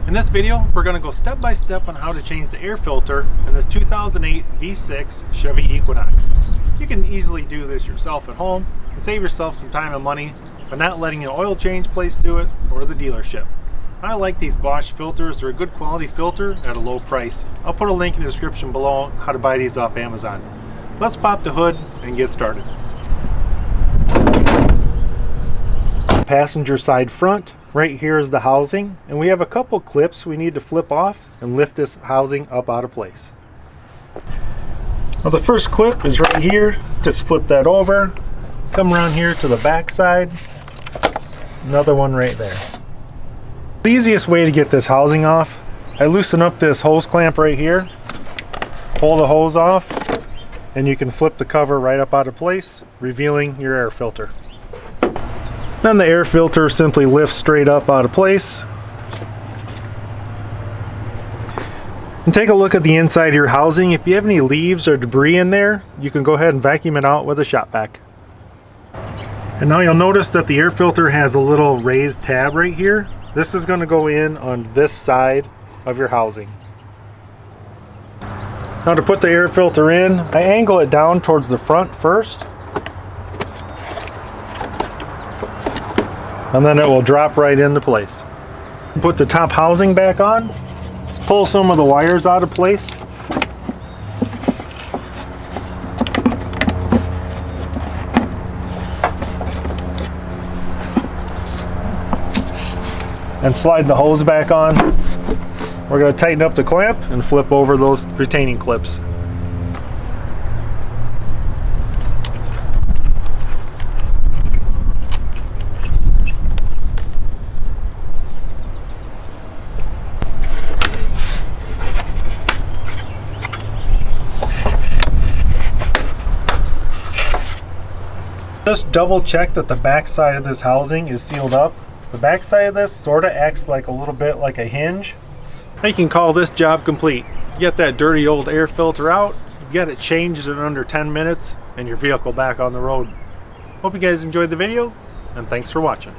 In this video, we're going to go step by step on how to change the air filter in this 2008 V6 Chevy Equinox. You can easily do this yourself at home and save yourself some time and money by not letting an oil change place do it or the dealership. I like these Bosch filters. They're a good quality filter at a low price. I'll put a link in the description below how to buy these off Amazon. Let's pop the hood and get started. Passenger side front. Right here is the housing, and we have a couple clips we need to flip off and lift this housing up out of place. Well, the first clip is right here. Just flip that over, come around here to the back side, another one right there. The easiest way to get this housing off, I loosen up this hose clamp right here, pull the hose off, and you can flip the cover right up out of place, revealing your air filter. Then the air filter simply lifts straight up out of place. And take a look at the inside of your housing. If you have any leaves or debris in there, you can go ahead and vacuum it out with a shop vac. And now you'll notice that the air filter has a little raised tab right here. This is going to go in on this side of your housing. Now to put the air filter in, I angle it down towards the front first. And then it will drop right into place. Put the top housing back on. Let's pull some of the wires out of place. And slide the hose back on. We're going to tighten up the clamp and flip over those retaining clips. Just double check that the back side of this housing is sealed up. The back side of this sort of acts like a little bit like a hinge. Now you can call this job complete. You get that dirty old air filter out, you get it changed in under 10 minutes, and your vehicle back on the road. Hope you guys enjoyed the video, and thanks for watching.